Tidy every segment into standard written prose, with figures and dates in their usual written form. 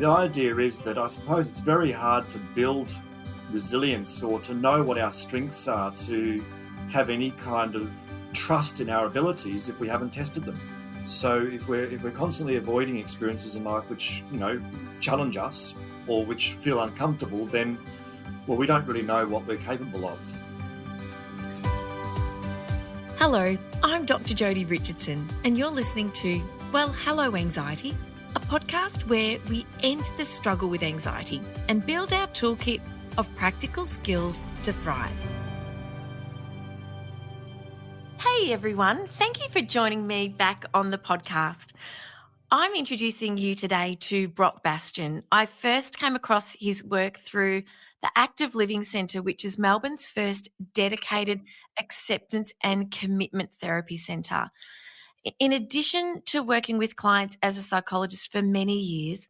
The idea is that I suppose it's very hard to build resilience or to know what our strengths are, to have any kind of trust in our abilities if we haven't tested them. So if we're constantly avoiding experiences in life which, challenge us or which feel uncomfortable, then, well, we don't really know what we're capable of. Hello, I'm Dr Jodi Richardson, and you're listening to, well, Hello Anxiety, a podcast where we end the struggle with anxiety and build our toolkit of practical skills to thrive. Hey everyone, thank you for joining me back on the podcast. I'm introducing you today to Brock Bastian. I first came across his work through the Active Living Centre, which is Melbourne's first dedicated acceptance and commitment therapy centre. In addition to working with clients as a psychologist for many years,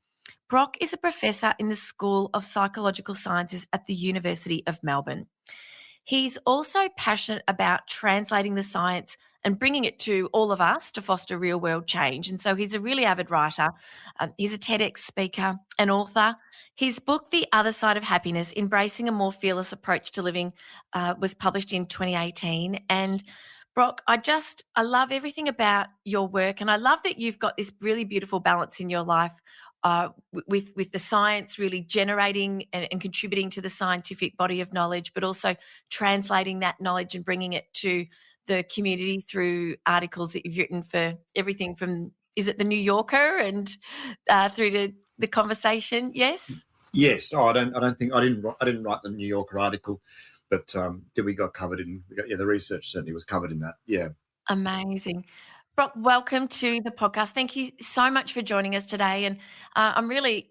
Brock is a professor in the School of Psychological Sciences at the University of Melbourne. He's also passionate about translating the science and bringing it to all of us to foster real-world change. And so he's a really avid writer. He's a TEDx speaker and author. His book, The Other Side of Happiness, Embracing a More Fearless Approach to Living, was published in 2018. And Brock, I love everything about your work, and I love that you've got this really beautiful balance in your life with the science really generating and contributing to the scientific body of knowledge, but also translating that knowledge and bringing it to the community through articles that you've written for everything from, is it The New Yorker and through to The Conversation? Yes. Yes. I didn't write the New Yorker article, but we got covered in. The research certainly was covered in that. Yeah. Amazing. Brock, welcome to the podcast. Thank you so much for joining us today, and I'm really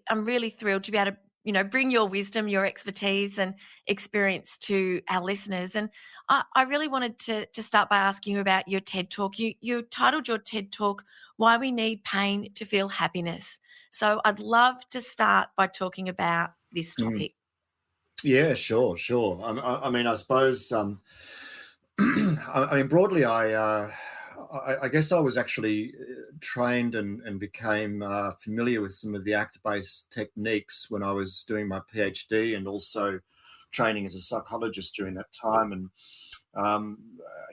thrilled to be able to bring your wisdom, your expertise, and experience to our listeners. And I really wanted to start by asking you about your TED Talk. You titled your TED Talk "Why We Need Pain to Feel Happiness." So I'd love to start by talking about this topic. Yeah, sure. I suppose. Broadly, I guess I was actually trained and became familiar with some of the ACT-based techniques when I was doing my PhD and also training as a psychologist during that time. And,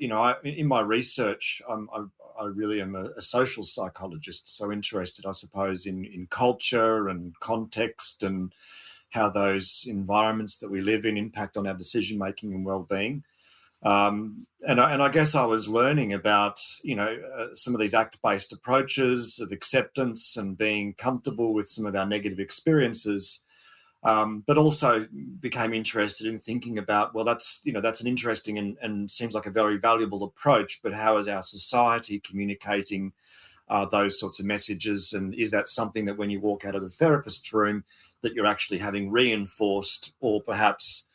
in my research, I really am a social psychologist, so interested, I suppose, in culture and context and how those environments that we live in impact on our decision-making and well-being. And I guess I was learning about, some of these ACT-based approaches of acceptance and being comfortable with some of our negative experiences, but also became interested in thinking about, well, that's an interesting and seems like a very valuable approach, but how is our society communicating those sorts of messages? And is that something that when you walk out of the therapist's room that you're actually having reinforced or perhaps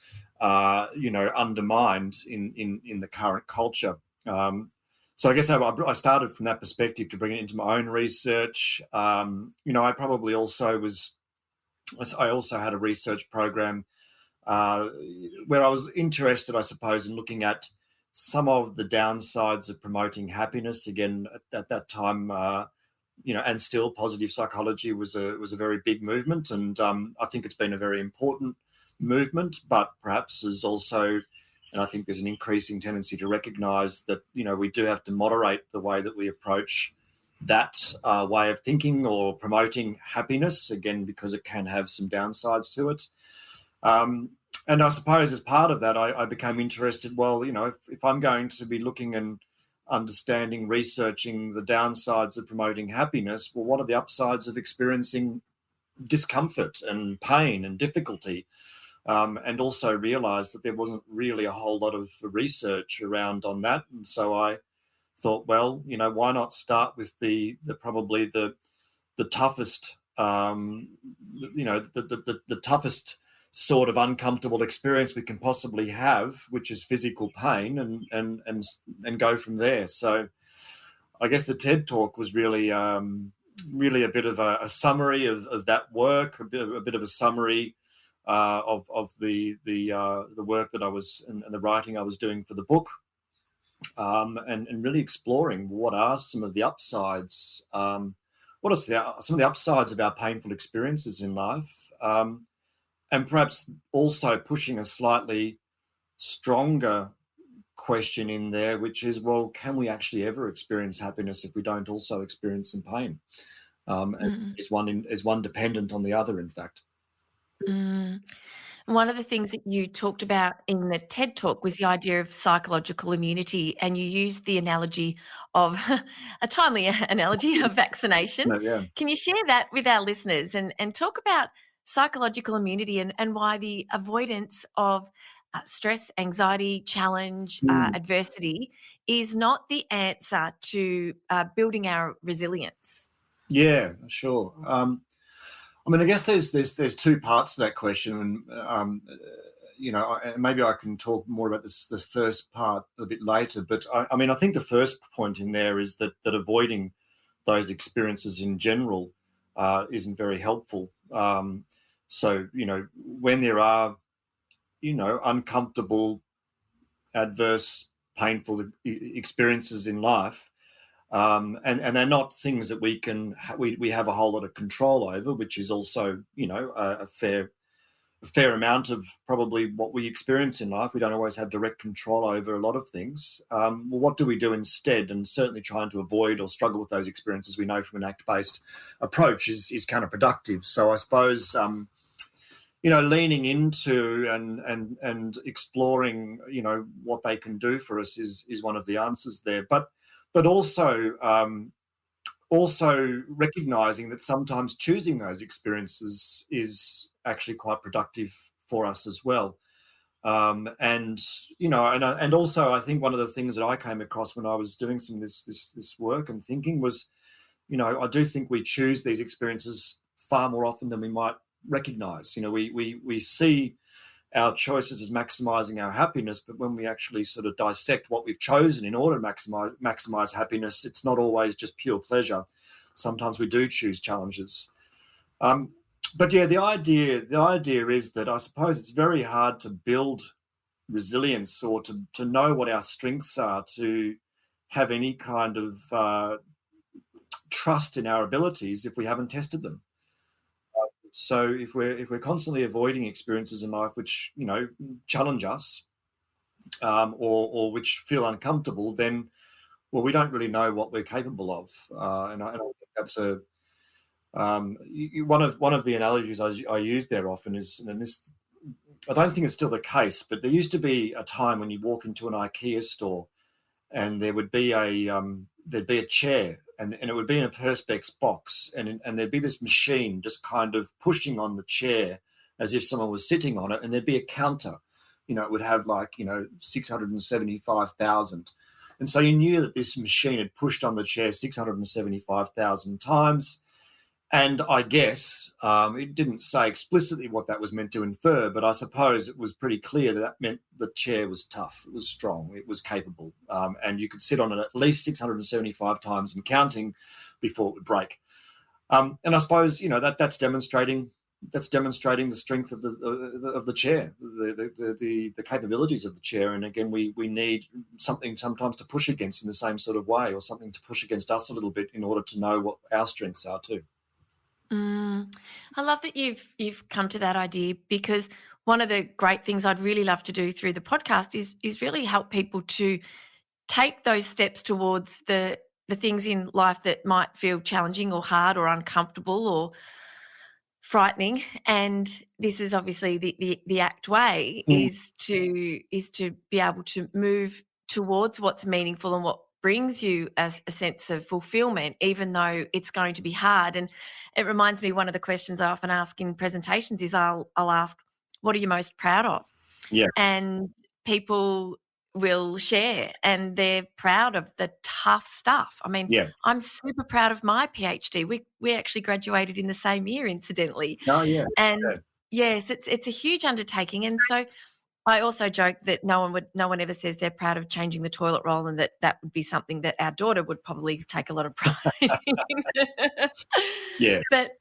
undermined in the current culture? So I guess I started from that perspective to bring it into my own research. I probably also had a research program where I was interested, I suppose, in looking at some of the downsides of promoting happiness. Again, at that time, and still positive psychology was a very big movement, and I think it's been a very important movement, but perhaps is also, and I think there's an increasing tendency to recognise that we do have to moderate the way that we approach that way of thinking or promoting happiness, again because it can have some downsides to it. And I suppose as part of that, I became interested. Well, if I'm going to be looking and understanding, researching the downsides of promoting happiness, well, what are the upsides of experiencing discomfort and pain and difficulty? And also realised that there wasn't really a whole lot of research around on that. And so I thought, well, why not start with the probably the toughest, the toughest sort of uncomfortable experience we can possibly have, which is physical pain, and go from there. So I guess the TED Talk was really a bit of a summary of that work, a bit of a summary of the work that I was and the writing I was doing for the book, and really exploring what are some of the upsides what are some of the upsides of our painful experiences in life, and perhaps also pushing a slightly stronger question in there, which is, well, can we actually ever experience happiness if we don't also experience some pain? And is one dependent on the other, in fact? Mm. One of the things that you talked about in the TED Talk was the idea of psychological immunity, and you used the analogy of a timely analogy of vaccination. No, yeah. Can you share that with our listeners and talk about psychological immunity and why the avoidance of stress, anxiety, challenge, Mm. adversity is not the answer to building our resilience? Yeah, sure. I mean, I guess there's two parts to that question, and and maybe I can talk more about the first part a bit later. But I mean, I think the first point in there is that avoiding those experiences in general isn't very helpful. So when there are uncomfortable, adverse, painful experiences in life, and they're not things that we have a whole lot of control over, which is also a fair amount of probably what we experience in life. We don't always have direct control over a lot of things. Well, what do we do instead? And certainly trying to avoid or struggle with those experiences, we know from an ACT-based approach, is counterproductive. So I suppose leaning into and exploring what they can do for us is one of the answers there. But also recognizing that sometimes choosing those experiences is actually quite productive for us as well. And also I think one of the things that I came across when I was doing some of this work and thinking was, I do think we choose these experiences far more often than we might recognize. We see our choices as maximizing our happiness, but when we actually sort of dissect what we've chosen in order to maximize happiness, it's not always just pure pleasure. Sometimes we do choose challenges. But yeah, the idea is that I suppose it's very hard to build resilience or to know what our strengths are, to have any kind of trust in our abilities if we haven't tested them. So if we're constantly avoiding experiences in life which challenge us, or which feel uncomfortable, then we don't really know what we're capable of. And I think that's one of the analogies I use there often is, and this, I don't think it's still the case, but there used to be a time when you walk into an IKEA store and there would be a chair, and it would be in a perspex box, and there'd be this machine just kind of pushing on the chair as if someone was sitting on it, and there'd be a counter. It would have 675,000. And so you knew that this machine had pushed on the chair 675,000 times. And I guess it didn't say explicitly what that was meant to infer, but I suppose it was pretty clear that meant the chair was tough, it was strong, it was capable, and you could sit on it at least 675 times and counting before it would break. And I suppose that's demonstrating the strength of the chair, the capabilities of the chair. And again, we need something sometimes to push against in the same sort of way, or something to push against us a little bit in order to know what our strengths are too. I love that you've come to that idea, because one of the great things I'd really love to do through the podcast is really help people to take those steps towards the things in life that might feel challenging or hard or uncomfortable or frightening. And this is obviously the ACT way, is to be able to move towards what's meaningful and what brings you a sense of fulfillment, even though it's going to be hard. And it reminds me, one of the questions I often ask in presentations is I'll ask, what are you most proud of? Yeah. And people will share, and they're proud of the tough stuff. I mean, Yeah. I'm super proud of my PhD. We actually graduated in the same year, incidentally. Oh, yeah. And yes, it's a huge undertaking. And so I also joke that no one ever says they're proud of changing the toilet roll, and that would be something that our daughter would probably take a lot of pride in. Yeah. But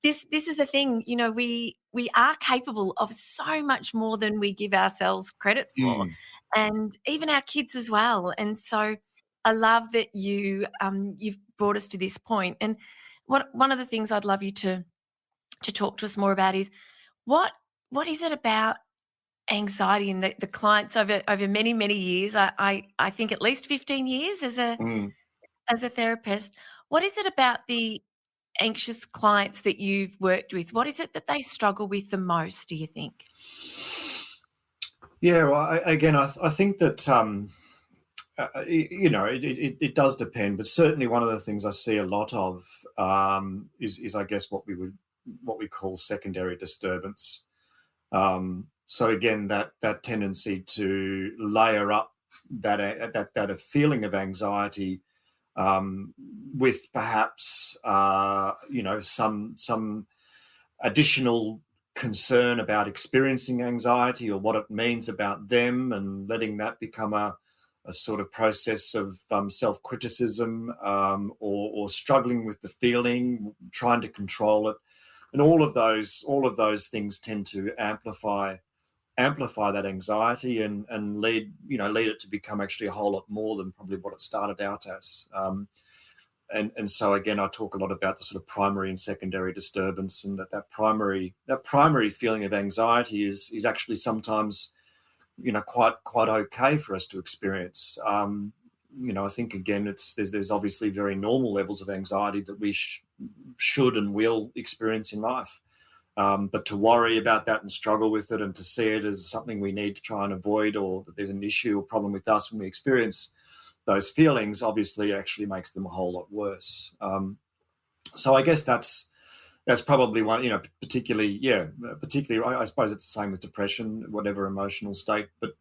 this is the thing, we are capable of so much more than we give ourselves credit for, and even our kids as well. And so I love that you've brought us to this point. And one of the things I'd love you to talk to us more about is what is it about anxiety in the clients over many, many years? I think at least 15 years as Mm. a therapist. What is it about the anxious clients that you've worked with? What is it that they struggle with the most, do you think? Yeah, well, I think that it does depend, but certainly one of the things I see a lot of is I guess what we call secondary disturbance. So again, that tendency to layer up that a feeling of anxiety with perhaps some additional concern about experiencing anxiety or what it means about them, and letting that become a sort of process of self-criticism, or struggling with the feeling, trying to control it, and all of those things tend to amplify that anxiety, and lead it to become actually a whole lot more than probably what it started out as. And so again, I talk a lot about the sort of primary and secondary disturbance, and that primary feeling of anxiety is actually sometimes quite okay for us to experience. I think again, there's obviously very normal levels of anxiety that we should and will experience in life. But to worry about that and struggle with it, and to see it as something we need to try and avoid, or that there's an issue or problem with us when we experience those feelings, obviously actually makes them a whole lot worse. So I guess that's probably one, particularly, I suppose it's the same with depression, whatever emotional state, but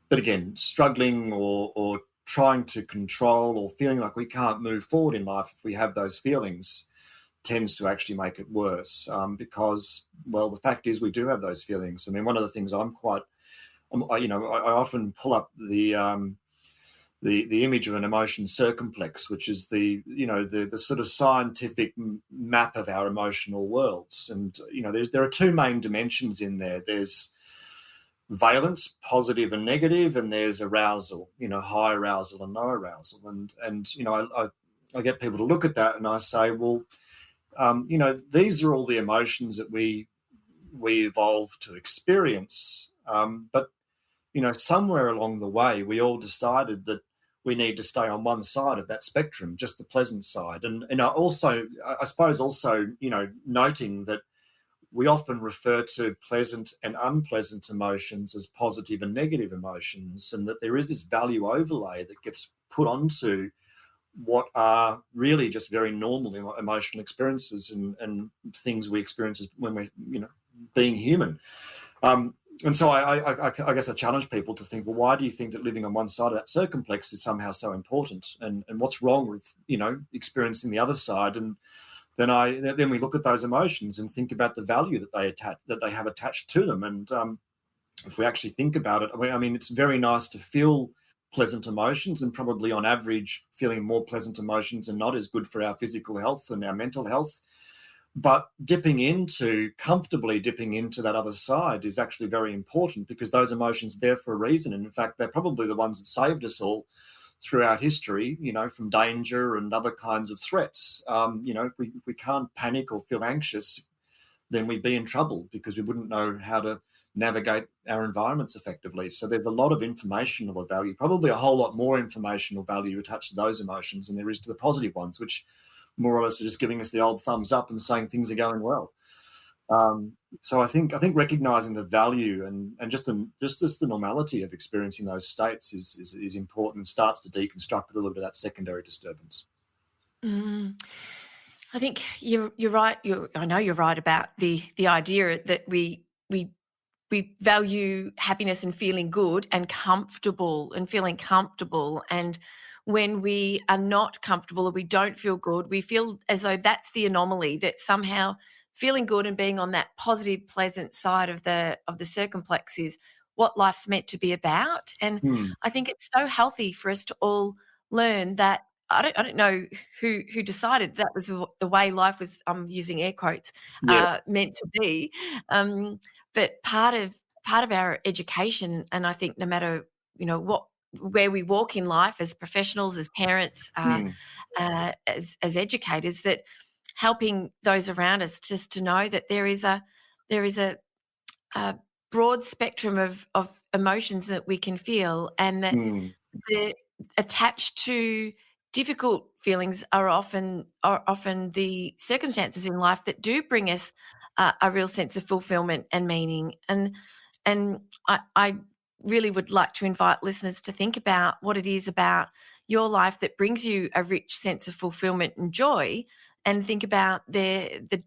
again, struggling or trying to control, or feeling like we can't move forward in life if we have those feelings, tends to actually make it worse, because, well, the fact is we do have those feelings. I mean, one of the things I often pull up the image of an emotion circumplex, which is the sort of scientific map of our emotional worlds. And there are two main dimensions in there. There's valence, positive and negative, and there's arousal, high arousal and low arousal. And I get people to look at that, and I say, well, these are all the emotions that we evolved to experience, but somewhere along the way, we all decided that we need to stay on one side of that spectrum, just the pleasant side. And I suppose also, noting that we often refer to pleasant and unpleasant emotions as positive and negative emotions, and that there is this value overlay that gets put onto what are really just very normal emotional experiences, and things we experience when we're, being human. And so I guess I challenge people to think, well, why do you think that living on one side of that circumplex is somehow so important? And what's wrong with, experiencing the other side? And then we look at those emotions and think about the value that they have attached to them. And if we actually think about it, I mean, it's very nice to feel pleasant emotions, and probably on average, feeling more pleasant emotions are not as good for our physical health and our mental health. But comfortably dipping into that other side is actually very important, because those emotions are there for a reason. And in fact, they're probably the ones that saved us all throughout history, from danger and other kinds of threats. If we can't panic or feel anxious, then we'd be in trouble, because we wouldn't know how to navigate our environments effectively. So there's a lot of informational value, probably a whole lot more informational value attached to those emotions than there is to the positive ones, which more or less are just giving us the old thumbs up and saying things are going well. So I think recognizing the value and just the normality of experiencing those states is important, and starts to deconstruct a little bit of that secondary disturbance. I think you're right. I know you're right about the idea that we value happiness and feeling good and comfortable and feeling comfortable. And when we are not comfortable or we don't feel good, we feel as though that's the anomaly, that somehow feeling good and being on that positive, pleasant side of the circumplex is what life's meant to be about. And Hmm. I think it's so healthy for us to all learn that. I don't know who decided that was the way life was, I'm using air quotes, Yeah. meant to be. But part of our education, and I think no matter where we walk in life as professionals, as parents, Hmm. as educators, that helping those around us just to know that there is a broad spectrum of emotions that we can feel, and that Mm. the attached to difficult feelings are often the circumstances in life that do bring us a real sense of fulfillment and meaning. And I really would like to invite listeners to think about what it is about your life that brings you a rich sense of fulfillment and joy, and think about the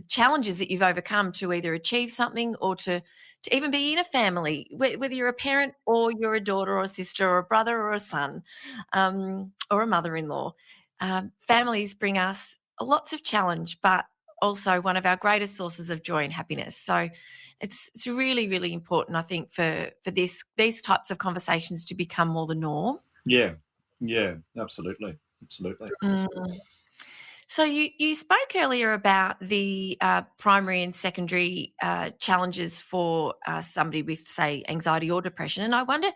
challenges that you've overcome to either achieve something or to even be in a family, whether you're a parent or you're a daughter or a sister or a brother or a son, or a mother-in-law. Families bring us lots of challenge, but also one of our greatest sources of joy and happiness. So it's really, really important, I think, for these types of conversations to become more the norm. Yeah, absolutely. Mm. So you spoke earlier about the primary and secondary challenges for somebody with, say, anxiety or depression, and I wonder,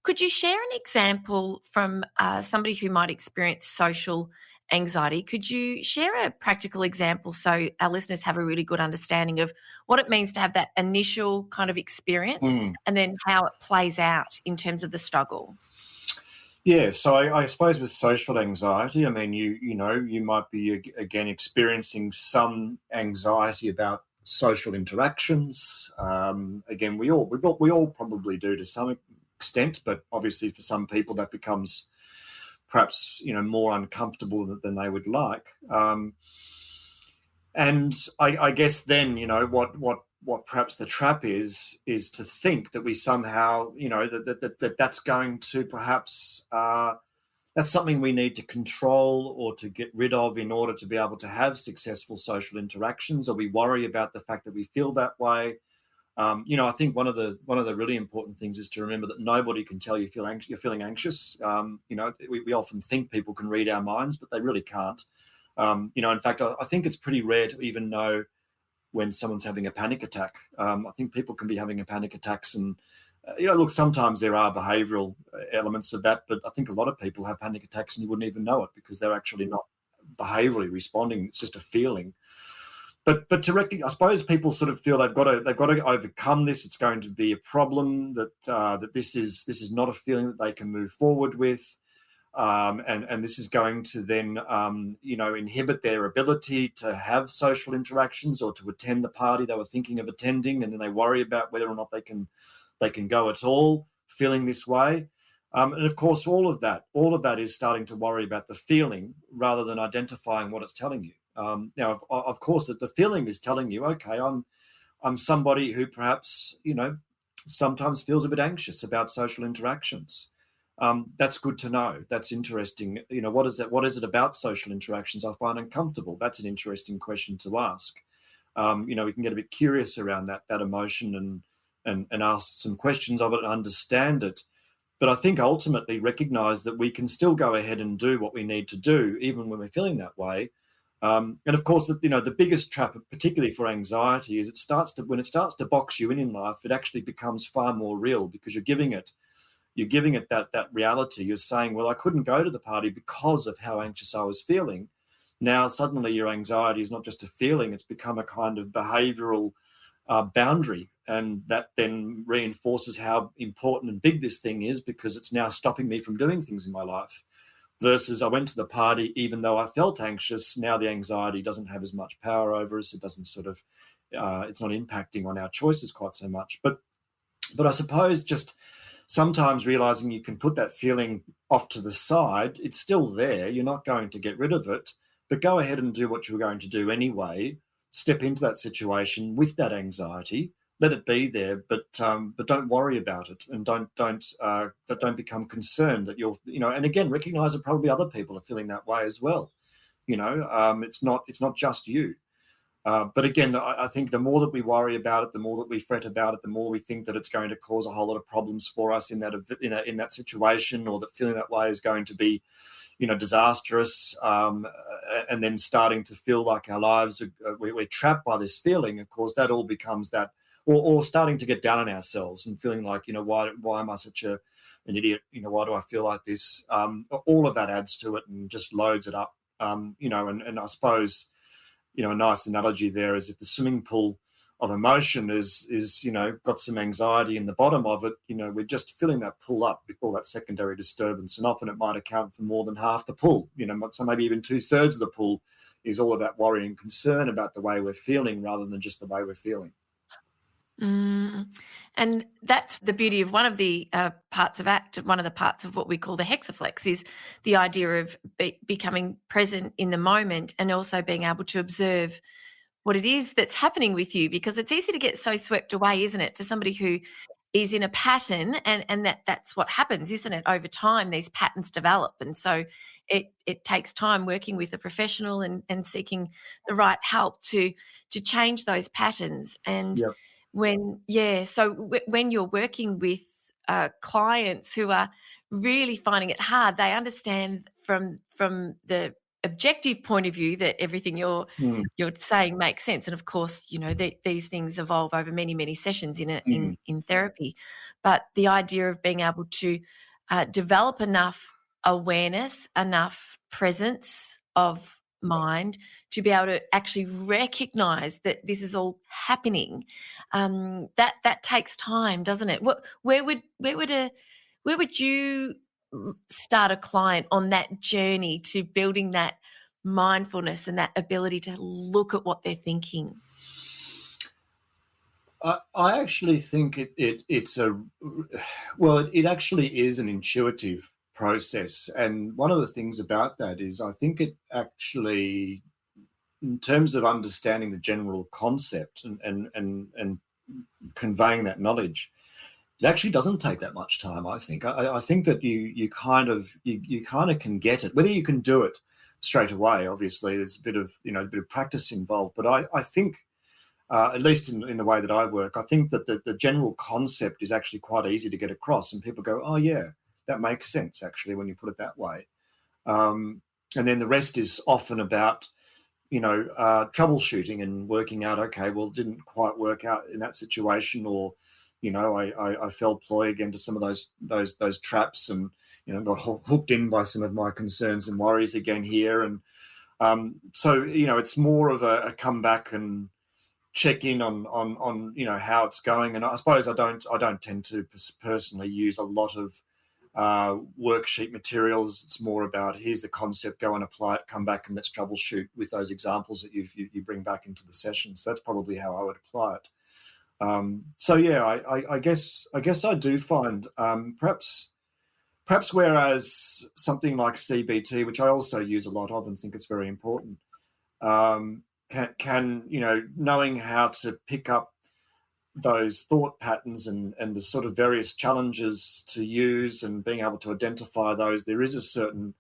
could you share an example from somebody who might experience social anxiety? Could you share a practical example so our listeners have a really good understanding of what it means to have that initial kind of experience, Mm. and then how it plays out in terms of the struggle? Yeah, so I suppose with social anxiety, I mean, you might be again experiencing some anxiety about social interactions. Again, we all probably do to some extent, but obviously for some people that becomes perhaps more uncomfortable than they would like. And I guess then what perhaps the trap is to think that we somehow that's going to perhaps that's something we need to control or to get rid of in order to be able to have successful social interactions, or we worry about the fact that we feel that way. I think one of the really important things is to remember that nobody can tell you you're feeling anxious. We often think people can read our minds, but they really can't. In fact, I think it's pretty rare to even know when someone's having a panic attack. I think people can be having a panic attacks, and look, sometimes there are behavioural elements of that, but I think a lot of people have panic attacks and you wouldn't even know it because they're actually not behaviourally responding. It's just a feeling. But to recognize, I suppose people sort of feel they've got to overcome this. It's going to be a problem that this is not a feeling that they can move forward with. And this is going to then, inhibit their ability to have social interactions or to attend the party they were thinking of attending, and then they worry about whether or not they can go at all, feeling this way. And of course, all of that is starting to worry about the feeling rather than identifying what it's telling you. Now, of course, that the feeling is telling you, okay, I'm somebody who perhaps sometimes feels a bit anxious about social interactions. That's good to know. That's interesting. What is that? What is it about social interactions I find uncomfortable? That's an interesting question to ask. We can get a bit curious around that emotion and ask some questions of it and understand it. But I think ultimately recognize that we can still go ahead and do what we need to do, even when we're feeling that way. And of course, the biggest trap, particularly for anxiety, is when it starts to box you in life, it actually becomes far more real because you're giving it that reality. You're saying, well, I couldn't go to the party because of how anxious I was feeling. Now, suddenly your anxiety is not just a feeling, it's become a kind of behavioral boundary. And that then reinforces how important and big this thing is because it's now stopping me from doing things in my life. Versus I went to the party, even though I felt anxious, now the anxiety doesn't have as much power over us. It doesn't it's not impacting on our choices quite so much. But I suppose just sometimes realizing you can put that feeling off to the side, it's still there. You're not going to get rid of it, but go ahead and do what you're going to do anyway. Step into that situation with that anxiety. Let it be there, but don't worry about it, and don't become concerned that and again, recognize that probably other people are feeling that way as well. It's not just you. But again, I think the more that we worry about it, the more that we fret about it, the more we think that it's going to cause a whole lot of problems for us in that situation, or that feeling that way is going to be, disastrous, and then starting to feel like our lives we're trapped by this feeling. Of course, that all becomes that, or starting to get down on ourselves and feeling like, why am I such an idiot? Why do I feel like this? All of that adds to it and just loads it up. And I suppose a nice analogy there is if the swimming pool of emotion is got some anxiety in the bottom of it, we're just filling that pool up with all that secondary disturbance, and often it might account for more than half the pool, so maybe even 2/3 of the pool is all of that worry and concern about the way we're feeling rather than just the way we're feeling. And that's the beauty of one of the parts of ACT, one of the parts of what we call the hexaflex, is the idea of becoming present in the moment and also being able to observe what it is that's happening with you, because it's easy to get so swept away, isn't it, for somebody who is in a pattern, and that's what happens, isn't it? Over time, these patterns develop, and so it takes time working with a professional and seeking the right help to change those patterns. And Yep. when you're working with clients who are really finding it hard, they understand from the objective point of view that everything you're saying makes sense. And of course, these things evolve over many, many sessions in therapy. But the idea of being able to develop enough awareness, enough presence of mind to be able to actually recognize that this is all happening, that takes time, doesn't it? Where would you start a client on that journey to building that mindfulness and that ability to look at what they're thinking? I actually think it actually is an intuitive process, and one of the things about that is I think it actually, in terms of understanding the general concept and conveying that knowledge, it actually doesn't take that much time. I think. I think that you kind of can get it. Whether you can do it straight away, obviously, there's a bit of practice involved. But I think, at least in the way that I work, I think that the general concept is actually quite easy to get across, and people go, "Oh yeah, that makes sense." Actually, when you put it that way, and then the rest is often about troubleshooting and working out. Okay, well, it didn't quite work out in that situation, or I fell ploy again to some of those traps, and got hooked in by some of my concerns and worries again here, and so it's more of a comeback and check in on how it's going. And I suppose I don't tend to personally use a lot of worksheet materials. It's more about, here's the concept, go and apply it, come back and let's troubleshoot with those examples that you bring back into the session. So that's probably how I would apply it. So yeah, I guess I do find perhaps whereas something like CBT, which I also use a lot of and think it's very important, can knowing how to pick up those thought patterns and the sort of various challenges to use and being able to identify those, there is a certain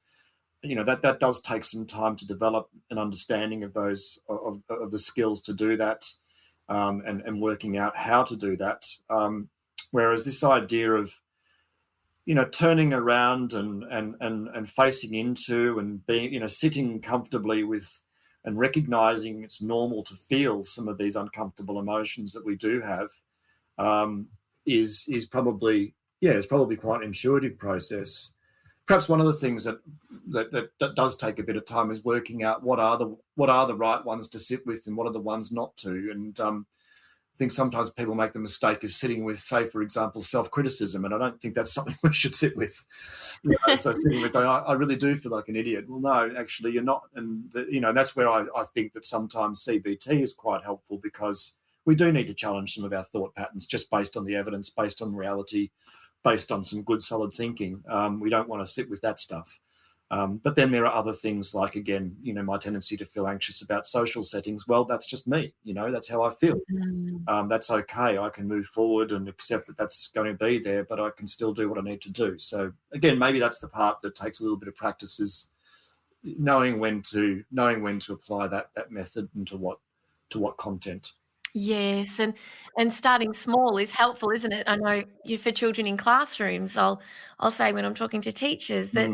that does take some time to develop an understanding of those of the skills to do that, and working out how to do that. Whereas this idea of turning around and facing into and being sitting comfortably with and recognizing it's normal to feel some of these uncomfortable emotions that we do have, is probably quite an intuitive process. Perhaps one of the things that does take a bit of time is working out what are the right ones to sit with and what are the ones not to. And I think sometimes people make the mistake of sitting with, say, for example, self-criticism, and I don't think that's something we should sit with. So sitting with, I really do feel like an idiot. Well, no, actually, you're not. And that's where I think that sometimes CBT is quite helpful, because we do need to challenge some of our thought patterns just based on the evidence, based on reality, based on some good solid thinking. We don't want to sit with that stuff. But then there are other things like, again, my tendency to feel anxious about social settings. Well, that's just me. That's how I feel. That's okay. I can move forward and accept that that's going to be there, but I can still do what I need to do. So again, maybe that's the part that takes a little bit of practice, is knowing when to apply that method and to what content. Yes, and starting small is helpful, isn't it? I know for children in classrooms, I'll say when I'm talking to teachers that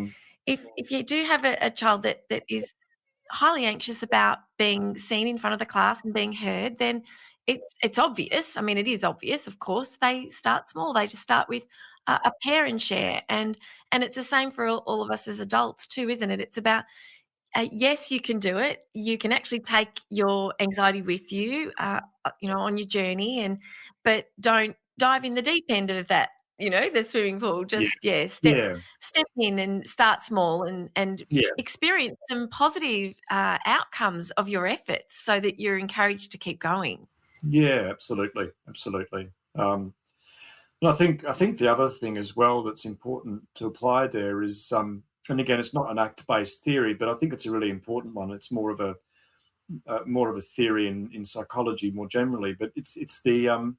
if you do have a child that is highly anxious about being seen in front of the class and being heard, then it's obvious. I mean, it is obvious, of course. They start small. They just start with a pair and share, and it's the same for all of us as adults too, isn't it? It's about Yes, you can do it. You can actually take your anxiety with you, on your journey, but don't dive in the deep end of that. The swimming pool. Yeah, Just yeah, step in and start small, and yeah, experience some positive outcomes of your efforts, so that you're encouraged to keep going. yeah. Absolutely, absolutely. And I think the other thing as well that's important to apply there is, and again, it's not an act-based theory, but I think it's a really important one. It's more of a theory in psychology more generally, but it's the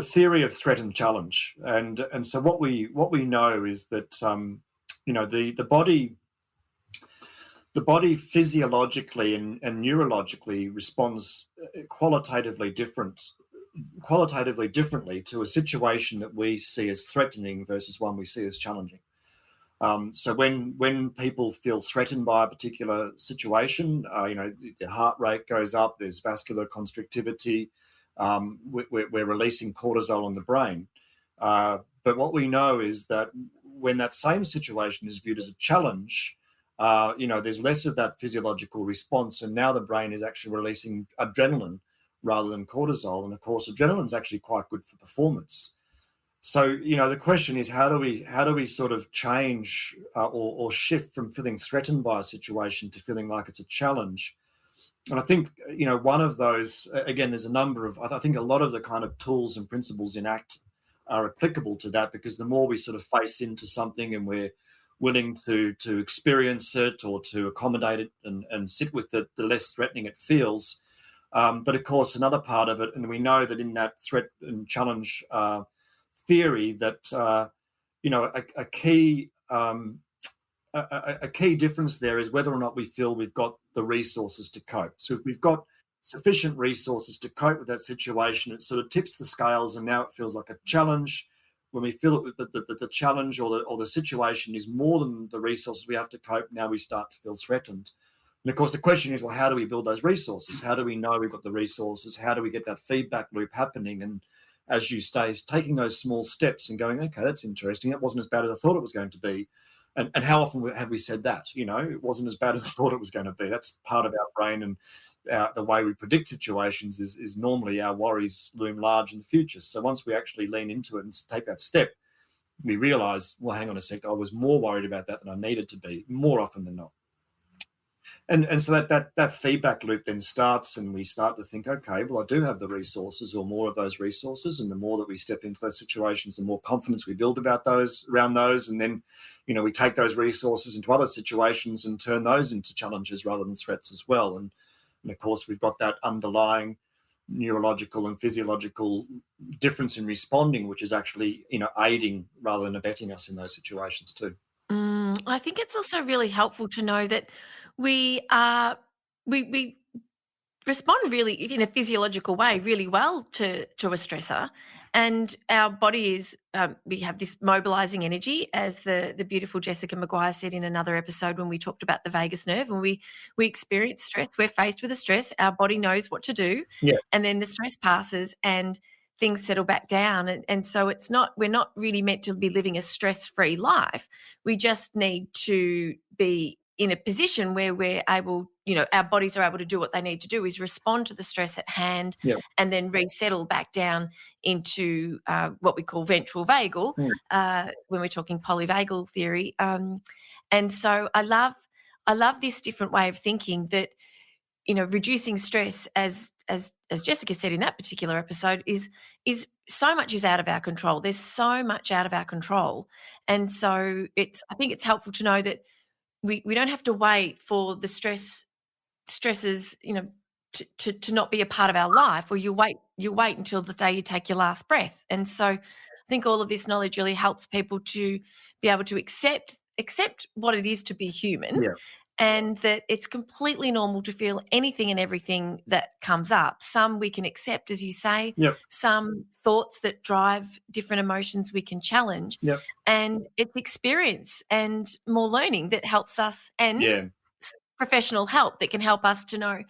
theory of threat and challenge. And so what we know is that, the body physiologically and neurologically responds qualitatively differently to a situation that we see as threatening versus one we see as challenging. So when people feel threatened by a particular situation, the heart rate goes up, there's vascular constrictivity, we're releasing cortisol in the brain. But what we know is that when that same situation is viewed as a challenge, there's less of that physiological response, and now the brain is actually releasing adrenaline rather than cortisol. And of course, adrenaline is actually quite good for performance. So, the question is, how do we sort of change, or shift from feeling threatened by a situation to feeling like it's a challenge? And I think, one of those, again, there's a number of, I think a lot of the kind of tools and principles in ACT are applicable to that, because the more we sort of face into something and we're willing to experience it or to accommodate it and sit with it, the less threatening it feels. But of course, another part of it, and we know that in that threat and challenge theory, that a key difference there is whether or not we feel we've got the resources to cope. So if we've got sufficient resources to cope with that situation, it sort of tips the scales, and now it feels like a challenge. When we feel that the challenge or the situation is more than the resources we have to cope, now we start to feel threatened. And of course, the question is, well, how do we build those resources? How do we know we've got the resources? How do we get that feedback loop happening? And as you say, is taking those small steps and going, okay, that's interesting. It wasn't as bad as I thought it was going to be. And how often have we said that? It wasn't as bad as I thought it was going to be. That's part of our brain, and the way we predict situations is normally our worries loom large in the future. So once we actually lean into it and take that step, we realize, well, hang on a sec, I was more worried about that than I needed to be, more often than not. And so that feedback loop then starts, and we start to think, okay, well, I do have the resources, or more of those resources, and the more that we step into those situations, the more confidence we build around those, and then we take those resources into other situations and turn those into challenges rather than threats as well. And of course, we've got that underlying neurological and physiological difference in responding, which is actually aiding rather than abetting us in those situations too. I think it's also really helpful to know that we respond really in a physiological way really well to a stressor, and our body is we have this mobilizing energy, as the beautiful Jessica Maguire said in another episode when we talked about the vagus nerve. When we experience stress, we're faced with a stress, our body knows what to do, Yeah, and then the stress passes and things settle back down. And so we're not really meant to be living a stress-free life. We just need to be in a position where we're able, our bodies are able to do what they need to do, is respond to the stress at hand, yeah, and then resettle back down into what we call ventral vagal, mm, when we're talking polyvagal theory. And so I love this different way of thinking, that reducing stress, as Jessica said in that particular episode, is so much is out of our control. There's so much out of our control, and so I think it's helpful to know that we don't have to wait for the stresses, to not be a part of our life, or you wait until the day you take your last breath. And so I think all of this knowledge really helps people to be able to accept what it is to be human, yeah, and that it's completely normal to feel anything and everything that comes up. Some we can accept, as you say, yeah, some thoughts that drive different emotions we can challenge. yeah, And it's experience and more learning that helps us, and yeah, professional help that can help us to know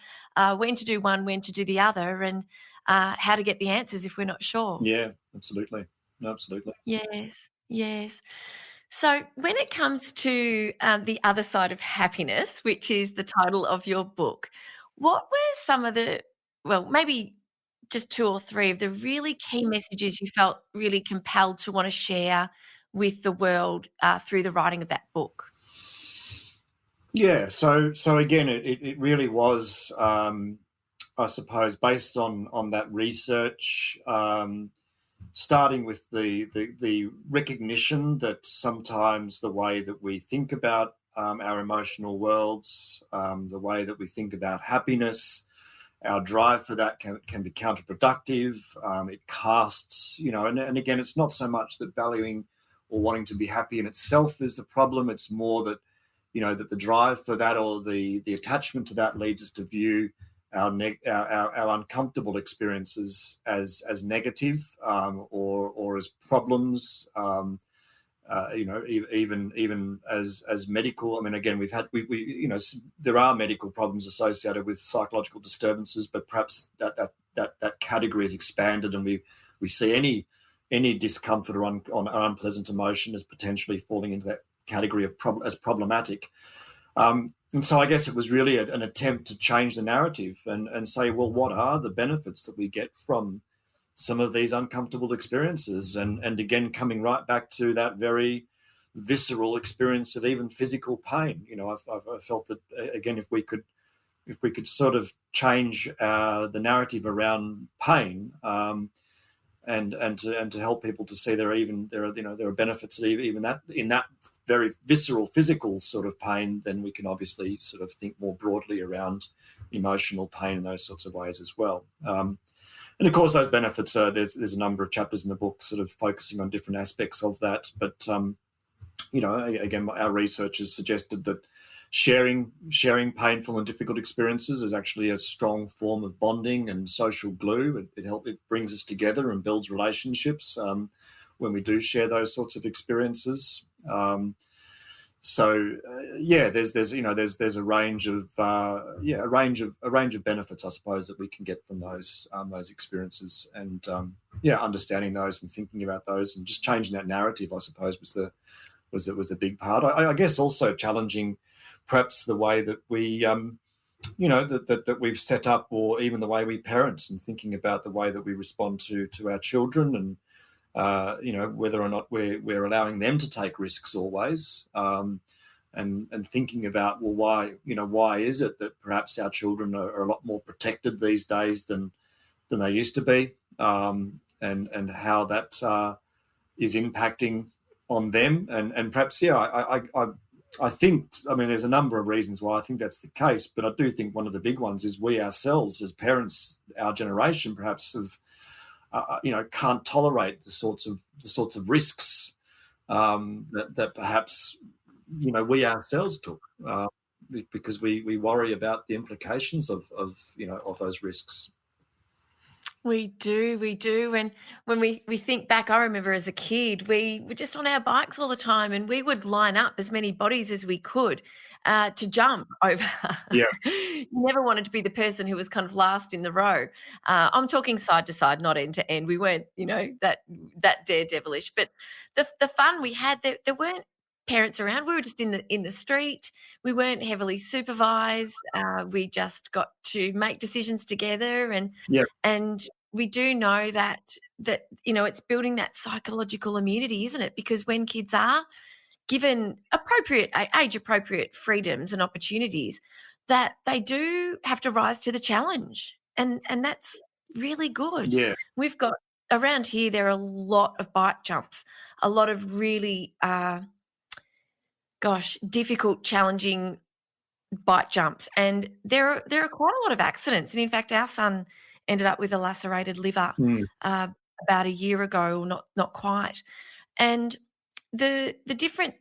when to do one, when to do the other, and how to get the answers if we're not sure. yeah. Absolutely, absolutely. Yes, yes. So, when it comes to the other side of happiness, which is the title of your book, what were some of the, well, maybe just two or three of the really key messages you felt really compelled to want to share with the world through the writing of that book? Yeah, so again, it really was, I suppose, based on that research, starting with the recognition that sometimes the way that we think about our emotional worlds, the way that we think about happiness, our drive for that can be counterproductive. It casts, and again, it's not so much that valuing or wanting to be happy in itself is the problem. It's more that that the drive for that or the attachment to that leads us to view our uncomfortable experiences as negative, or as problems. Even as medical. I mean, again, we there are medical problems associated with psychological disturbances, but perhaps that category is expanded, and we see any discomfort or unpleasant emotion as potentially falling into that category of as problematic. And so I guess it was really an attempt to change the narrative and say, well, what are the benefits that we get from some of these uncomfortable experiences? And again, coming right back to that very visceral experience of even physical pain. I felt that, again, if we could sort of change the narrative around pain, and to help people to see there are benefits of even that in that very visceral physical sort of pain, then we can obviously sort of think more broadly around emotional pain in those sorts of ways as well. And of course, those benefits are there's a number of chapters in the book sort of focusing on different aspects of that. But again, our research has suggested that sharing painful and difficult experiences is actually a strong form of bonding and social glue. It brings us together and builds relationships when we do share those sorts of experiences. There's a range of benefits, I suppose, that we can get from those experiences, and understanding those and thinking about those and just changing that narrative, I suppose, was the big part. I guess also challenging perhaps the way that we that we've set up, or even the way we parent, and thinking about the way that we respond to our children, and whether or not we're allowing them to take risks always, and thinking about, well, why is it that perhaps our children are a lot more protected these days than they used to be, and how that is impacting on them, and perhaps I think, I mean, there's a number of reasons why I think that's the case, but I do think one of the big ones is we ourselves as parents, our generation perhaps, have can't tolerate the sorts of risks that perhaps we ourselves took, because we worry about the implications of those risks. We do. And when we think back, I remember as a kid, we were just on our bikes all the time, and we would line up as many bodies as we could to jump over. Yeah. You never wanted to be the person who was kind of last in the row. I'm talking side to side, not end to end. We weren't, that daredevilish. But the fun we had, there weren't parents around. We were just in the street. We weren't heavily supervised. We just got to make decisions together, Yeah. and we do know that it's building that psychological immunity, isn't it? Because when kids are given age appropriate freedoms and opportunities, that they do have to rise to the challenge, and that's really good. Yeah. We've got around here, there are a lot of bike jumps, a lot of really difficult, challenging bike jumps, and there are quite a lot of accidents. And in fact, our son ended up with a lacerated liver about a year ago, or not quite. And the different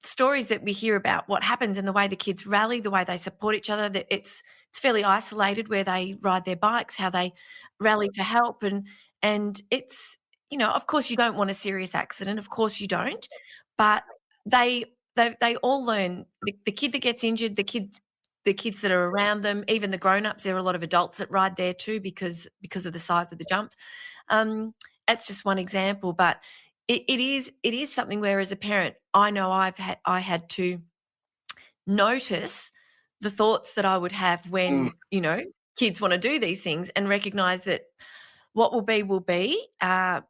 stories that we hear about what happens and the way the kids rally, the way they support each other, that it's fairly isolated where they ride their bikes, how they rally for help, and it's of course you don't want a serious accident, of course you don't, but they all learn. The kid that gets injured, the kids that are around them, even the grown-ups. There are a lot of adults that ride there too because of the size of the jump. That's just one example, but it is something where, as a parent, I know I had to notice the thoughts that I would have Mm, when, kids want to do these things, and recognize that what will be will be.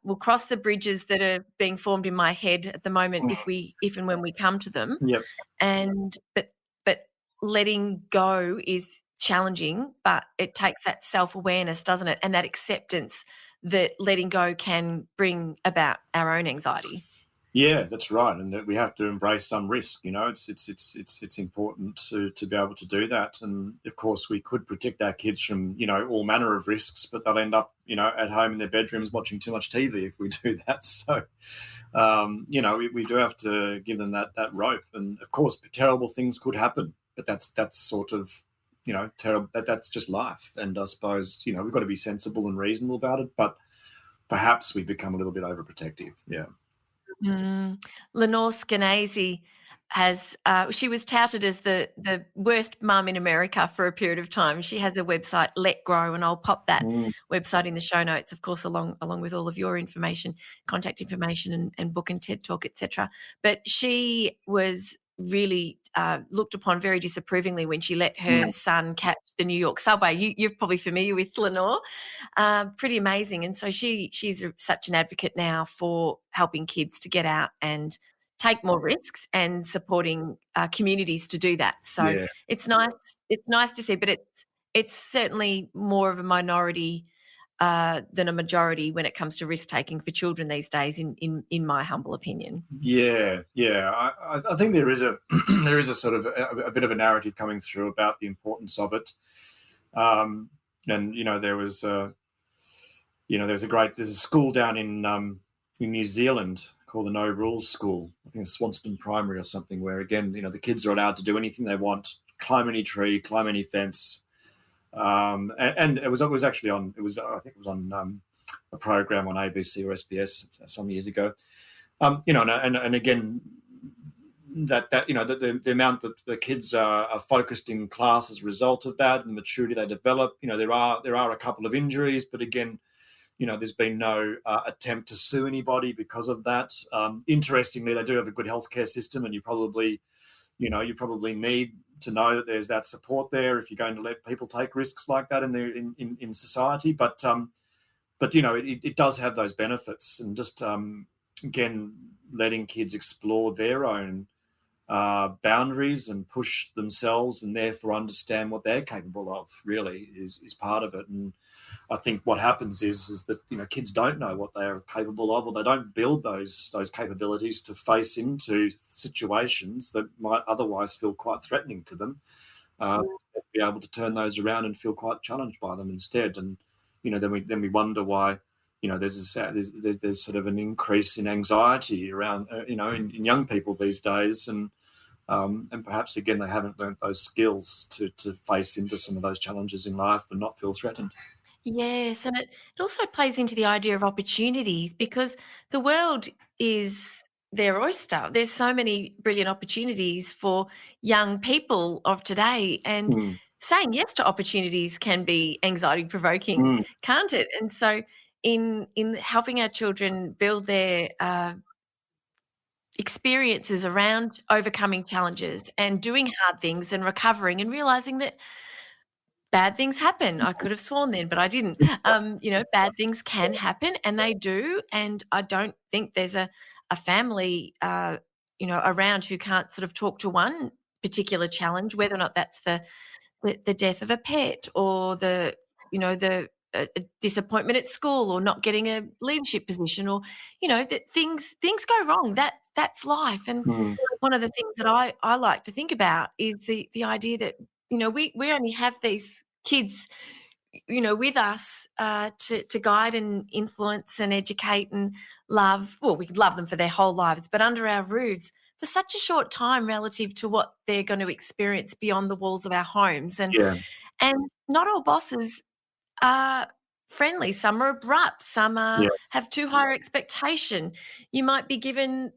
We'll cross the bridges that are being formed in my head at the moment, mm, if and when we come to them. yep. And but letting go is challenging, but it takes that self-awareness, doesn't it? And that acceptance that letting go can bring about our own anxiety. Yeah, that's right, and that we have to embrace some risk. It's important to be able to do that. And of course, we could protect our kids from all manner of risks, but they'll end up at home in their bedrooms watching too much TV if we do that. So we do have to give them that rope. And of course, terrible things could happen, but that's sort of terrible. That's just life. And I suppose we've got to be sensible and reasonable about it, but perhaps we become a little bit overprotective. Yeah. Lenore Skenazy she was touted as the worst mum in America for a period of time. She has a website, Let Grow, and I'll pop that Mm, website in the show notes, of course, along with all of your information, contact information, and book and TED Talk, etc. But she was really looked upon very disapprovingly when she let her mm. son catch the New York subway. You're probably familiar with Lenore. Pretty amazing. And so she's such an advocate now for helping kids to get out and take more risks, and supporting communities to do that. So Yeah. it's nice. It's nice to see, but it's certainly more of a minority than a majority when it comes to risk taking for children these days. In my humble opinion. Yeah, yeah. I think there is a there is a sort of a bit of a narrative coming through about the importance of it. And there's a school down in New Zealand called the No Rules School. I think it's Swanston Primary or something, where again the kids are allowed to do anything they want, climb any tree, climb any fence. And it was actually on. I think it was on a program on ABC or SBS some years ago. And again, the amount that the kids are focused in class as a result of that, and the maturity they develop. There are a couple of injuries, but again, there's been no attempt to sue anybody because of that. Interestingly, they do have a good healthcare system, and you probably need to know that there's that support there if you're going to let people take risks like that in society. But it does have those benefits, and just again, letting kids explore their own boundaries and push themselves, and therefore understand what they're capable of, really is part of it. And I think what happens is that kids don't know what they are capable of, or they don't build those capabilities to face into situations that might otherwise feel quite threatening to them. Be able to turn those around and feel quite challenged by them instead. And then we wonder why there's sort of an increase in anxiety around in young people these days, and perhaps again they haven't learnt those skills to face into some of those challenges in life and not feel threatened. Yes, and it also plays into the idea of opportunities, because the world is their oyster. There's so many brilliant opportunities for young people of today, and Mm, saying yes to opportunities can be anxiety provoking, mm, can't it? And so in helping our children build their experiences around overcoming challenges and doing hard things and recovering and realizing that bad things happen. I could have sworn then, but I didn't. Bad things can happen, and they do. And I don't think there's a family, around who can't sort of talk to one particular challenge, whether or not that's the death of a pet, or the disappointment at school, or not getting a leadership position, or that things go wrong. That's life. And mm. one of the things that I like to think about is the idea that we only have these kids with us to guide and influence and educate and love. Well, we could love them for their whole lives, but under our roofs for such a short time relative to what they're going to experience beyond the walls of our homes. And Yeah, not all bosses are friendly. Some are abrupt. Some yeah, have too high expectation. You might be given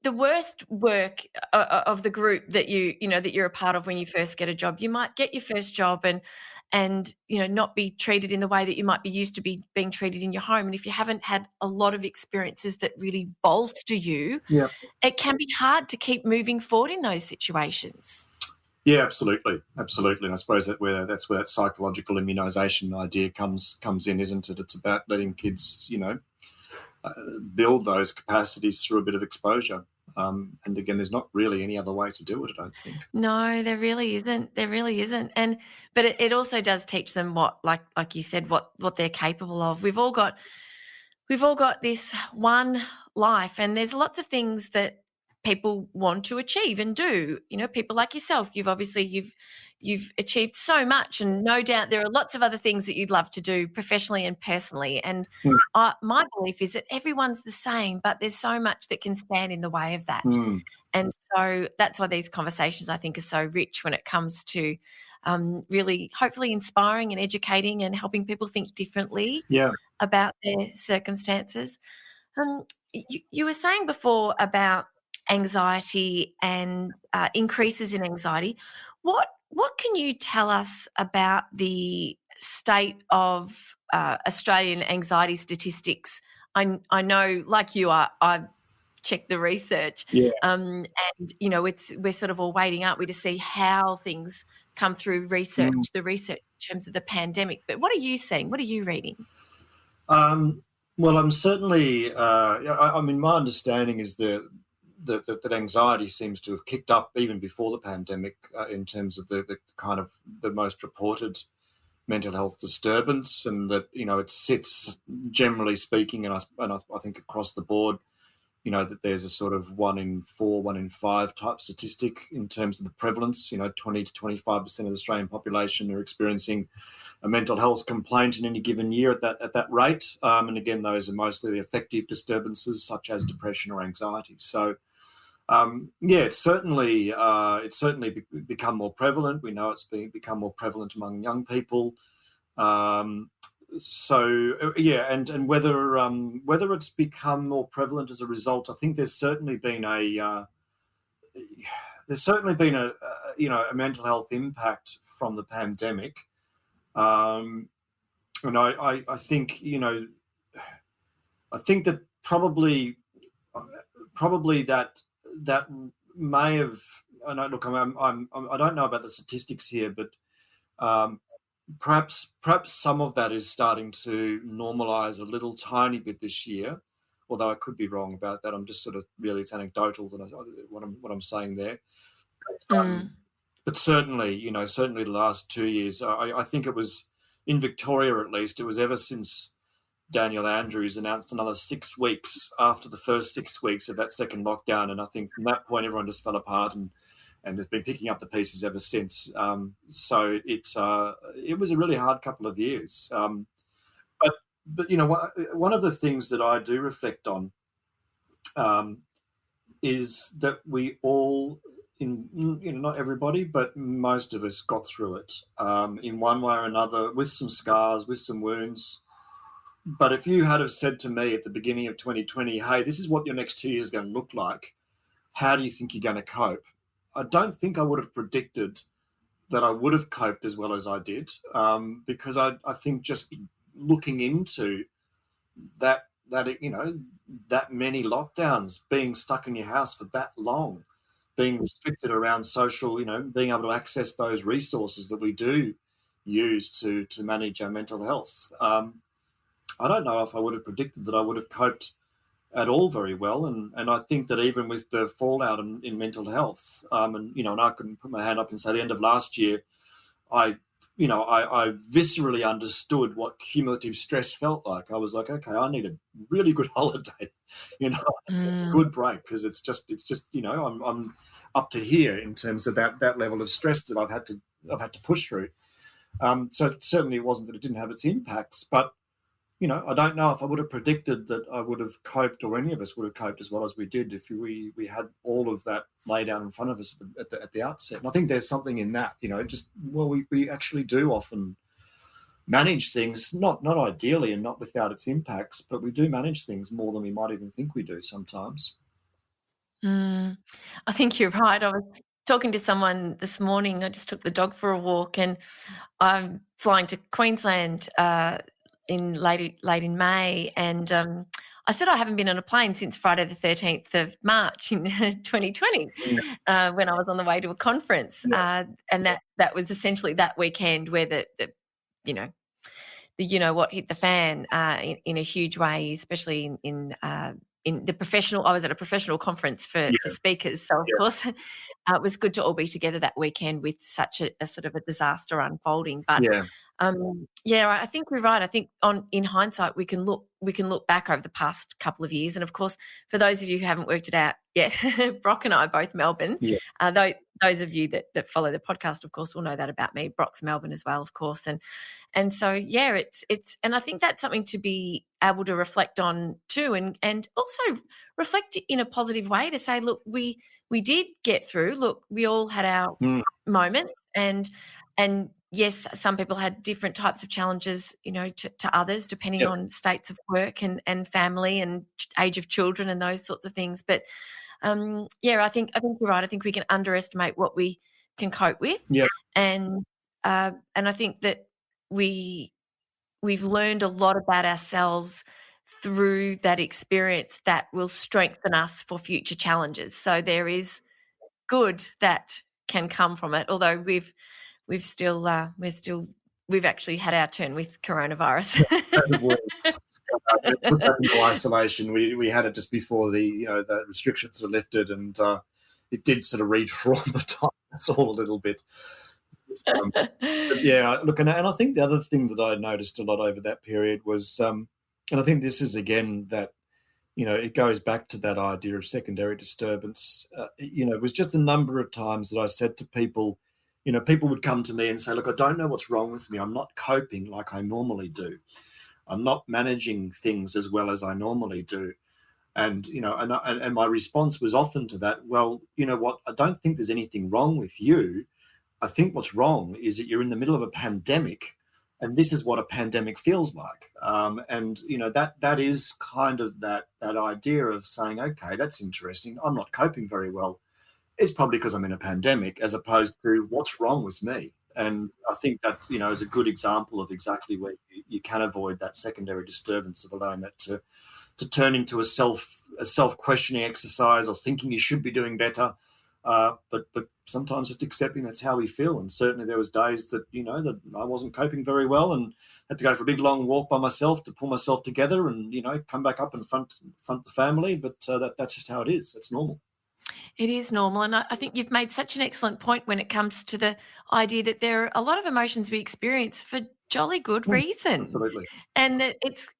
the worst work of the group that that you're a part of when you first get a job. You might get your first job and not be treated in the way that you might be used to being treated in your home. And if you haven't had a lot of experiences that really bolster you, Yeah. it can be hard to keep moving forward in those situations. Yeah, absolutely. And I suppose that's where that psychological immunisation idea comes in, isn't it? It's about letting kids, build those capacities through a bit of exposure. And again, there's not really any other way to do it, I don't think. No, there really isn't. There really isn't. But it also does teach them what, like you said, what they're capable of. We've all got this one life, and there's lots of things that people want to achieve and do. People like yourself, you've achieved so much, and no doubt there are lots of other things that you'd love to do professionally and personally. And my belief is that everyone's the same, but there's so much that can stand in the way of that. Mm. And so that's why these conversations, I think, are so rich when it comes to really hopefully inspiring and educating and helping people think differently about their circumstances. You were saying before about anxiety and increases in anxiety. What can you tell us about the state of Australian anxiety statistics? I know, like you are, I've checked the research, and we're sort of all waiting, aren't we, to see how things come through research, the research in terms of the pandemic. But what are you seeing? What are you reading? Well, I'm certainly. I mean, my understanding is that anxiety seems to have kicked up even before the pandemic in terms of the kind of the most reported mental health disturbance, and that it sits, generally speaking, and I think across the board, that there's a sort of 1 in 4, 1 in 5 type statistic in terms of the prevalence. 20 to 25% of the Australian population are experiencing a mental health complaint in any given year at that rate. And again, those are mostly the affective disturbances such as depression or anxiety. So, it's certainly become more prevalent. We know it's become more prevalent among young people. And whether it's become more prevalent as a result, I think there's certainly been a mental health impact from the pandemic. And I think that probably that may have. I don't know about the statistics here, but perhaps some of that is starting to normalise a little tiny bit this year. Although I could be wrong about that. I'm just sort of really, it's anecdotal what I'm saying there. But certainly the last 2 years, I think it was in Victoria, at least, it was ever since Daniel Andrews announced another 6 weeks after the first 6 weeks of that second lockdown. And I think from that point, everyone just fell apart and has been picking up the pieces ever since. So it was a really hard couple of years. But one of the things that I do reflect on is that we all, not everybody, but most of us got through it in one way or another, with some scars, with some wounds. But if you had have said to me at the beginning of 2020, hey, this is what your next 2 years is going to look like, how do you think you're going to cope? I don't think I would have predicted that I would have coped as well as I did, because I think just looking into that many lockdowns, being stuck in your house for that long, being restricted around social, being able to access those resources that we do use to manage our mental health. I don't know if I would have predicted that I would have coped at all very well, and I think that even with the fallout in mental health, and I couldn't put my hand up and say the end of last year, I viscerally understood what cumulative stress felt like. I was like, okay, I need a really good holiday, a good break, because it's just I'm up to here in terms of that level of stress that I've had to push through. So certainly it wasn't that it didn't have its impacts, but I don't know if I would have predicted that I would have coped, or any of us would have coped as well as we did, if we had all of that laid out in front of us at the outset. And I think there's something in that, we actually do often manage things, not ideally and not without its impacts, but we do manage things more than we might even think we do sometimes. Mm. I think you're right. I was talking to someone this morning. I just took the dog for a walk, and I'm flying to Queensland in late in May, and I said I haven't been on a plane since Friday the 13th of March in 2020 Yeah. when I was on the way to a conference, Yeah. and that was essentially that weekend where the you know what hit the fan in a huge way, especially in the professional. I was at a professional conference for speakers, so of course it was good to all be together that weekend with such a sort of a disaster unfolding. But Yeah. I think you're right. I think in hindsight we can look back over the past couple of years, and of course, for those of you who haven't worked it out yet, Brock and I are both Melbourne. Yeah. Those of you that follow the podcast, of course, will know that about me. Brock's Melbourne as well, of course, and so it's and I think that's something to be able to reflect on too, and also reflect in a positive way to say, look, we did get through. Look, we all had our Mm. moments, and yes, some people had different types of challenges, to others, depending Yeah. on states of work and family and age of children and those sorts of things. But I think you're right. I think we can underestimate what we can cope with, Yeah. and I think that we've learned a lot about ourselves through that experience that will strengthen us for future challenges. So there is good that can come from it, although we've actually had our turn with coronavirus. Put that into isolation. We had it just before the restrictions were lifted, and it did sort of redraw the time. That's all a little bit. But yeah, look, and I think the other thing that I noticed a lot over that period was, and I think this is again that it goes back to that idea of secondary disturbance. It was just a number of times that I said to people, people would come to me and say, look, I don't know what's wrong with me. I'm not coping like I normally do. I'm not managing things as well as I normally do. And, and my response was often to that, well, you know what? I don't think there's anything wrong with you. I think what's wrong is that you're in the middle of a pandemic, and this is what a pandemic feels like. And that is kind of that idea of saying, okay, that's interesting. I'm not coping very well. It's probably because I'm in a pandemic, as opposed to what's wrong with me. And I think that is a good example of exactly where you can avoid that secondary disturbance of allowing that to turn into a self questioning exercise, or thinking you should be doing better. But sometimes just accepting that's how we feel. And certainly there was days that that I wasn't coping very well, and had to go for a big long walk by myself to pull myself together, and come back up and front the family. But that's just how it is. It's normal. It is normal. And I think you've made such an excellent point when it comes to the idea that there are a lot of emotions we experience for jolly good reason. Absolutely. And that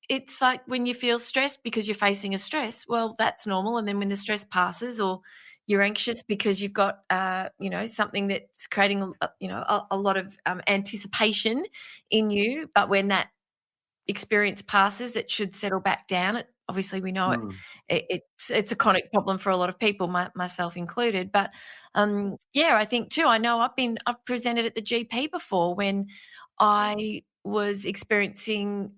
it's like when you feel stressed because you're facing a stress, well, that's normal. And then when the stress passes, or you're anxious because you've got, something that's creating, a lot of anticipation in you. But when that experience passes, it should settle back down. Obviously, we know it's a chronic problem for a lot of people, myself included. But I think too. I know I've presented at the GP before when I was experiencing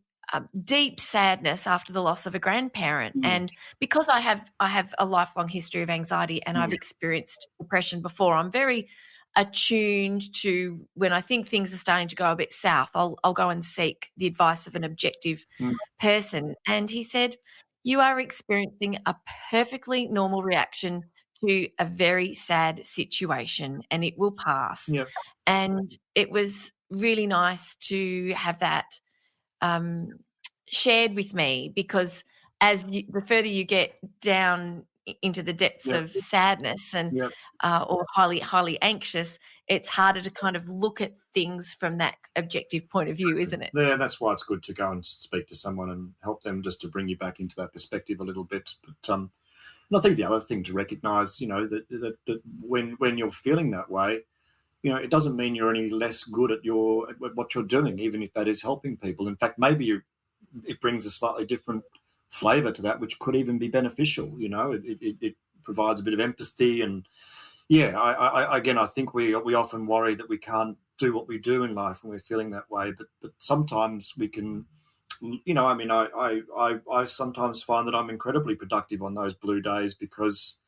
deep sadness after the loss of a grandparent, and because I have a lifelong history of anxiety, and I've experienced depression before, I'm very attuned to when I think things are starting to go a bit south. I'll go and seek the advice of an objective person. And he said, you are experiencing a perfectly normal reaction to a very sad situation, and it will pass. Yep. And it was really nice to have that shared with me, because the further you get down into the depths of sadness and or highly, highly anxious, it's harder to kind of look at things from that objective point of view, isn't it? Yeah, that's why it's good to go and speak to someone and help them, just to bring you back into that perspective a little bit. But and I think the other thing to recognise, that when you're feeling that way, it doesn't mean you're any less good at what you're doing, even if that is helping people. In fact, maybe it brings a slightly different flavour to that, which could even be beneficial. It provides a bit of empathy, and I think we often worry that we can't do what we do in life when we're feeling that way, but sometimes we can. I sometimes find that I'm incredibly productive on those blue days, because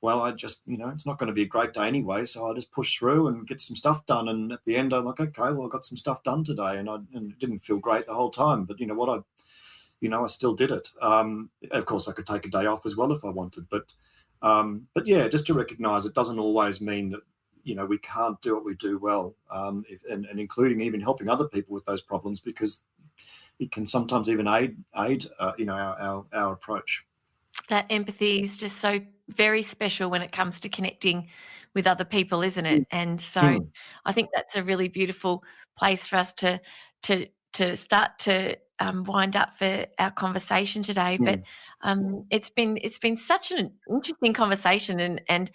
well, I just, it's not going to be a great day anyway, so I just push through and get some stuff done. And at the end, I'm like, okay, well, I got some stuff done today, and it didn't feel great the whole time, but you know what, I still did it. Of course, I could take a day off as well if I wanted, but yeah, just to recognise it doesn't always mean that we can't do what we do well, and including even helping other people with those problems, because it can sometimes even aid our approach. That empathy is just so very special when it comes to connecting with other people, isn't it? And so I think that's a really beautiful place for us to start to wind up for our conversation today. But it's been such an interesting conversation, and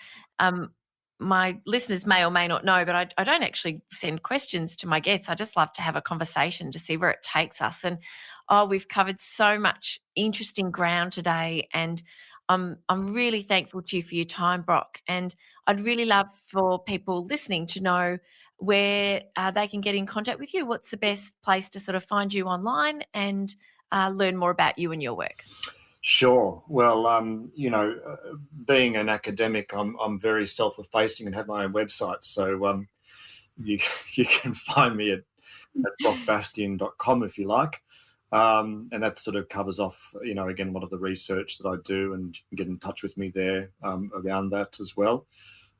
my listeners may or may not know, but I don't actually send questions to my guests. I just love to have a conversation to see where it takes us. And we've covered so much interesting ground today, and I'm really thankful to you for your time, Brock. And I'd really love for people listening to know where they can get in contact with you. What's the best place to sort of find you online and learn more about you and your work? Sure. Well, being an academic, I'm very self-effacing and have my own website. So you can find me at brockbastian.com if you like. And that sort of covers off, again, a lot of the research that I do, and you can get in touch with me there around that as well.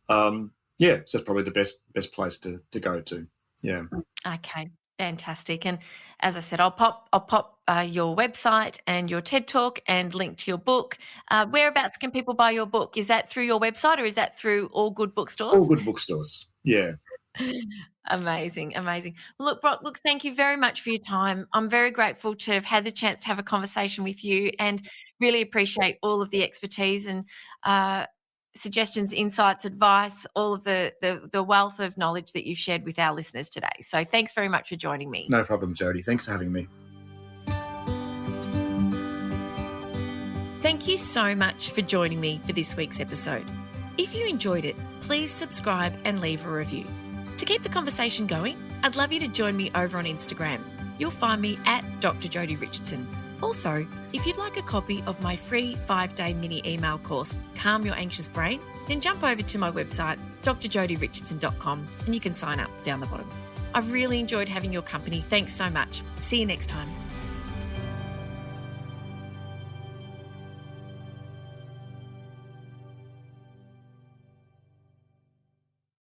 So it's probably the best place to go to. Yeah. Okay. Fantastic. And as I said, I'll pop your website and your TED Talk and link to your book. Whereabouts can people buy your book? Is that through your website, or is that through all good bookstores? All good bookstores. Yeah. Amazing. Well, look, Brock, thank you very much for your time. I'm very grateful to have had the chance to have a conversation with you, and really appreciate all of the expertise and suggestions, insights, advice, all of the wealth of knowledge that you've shared with our listeners today. So thanks very much for joining me. No problem, Jodi. Thanks for having me. Thank you so much for joining me for this week's episode. If you enjoyed it, please subscribe and leave a review. To keep the conversation going, I'd love you to join me over on Instagram. You'll find me at Dr Jodi Richardson. Also, if you'd like a copy of my free 5-day mini email course, Calm Your Anxious Brain, then jump over to my website, drjodirichardson.com, and you can sign up down the bottom. I've really enjoyed having your company. Thanks so much. See you next time.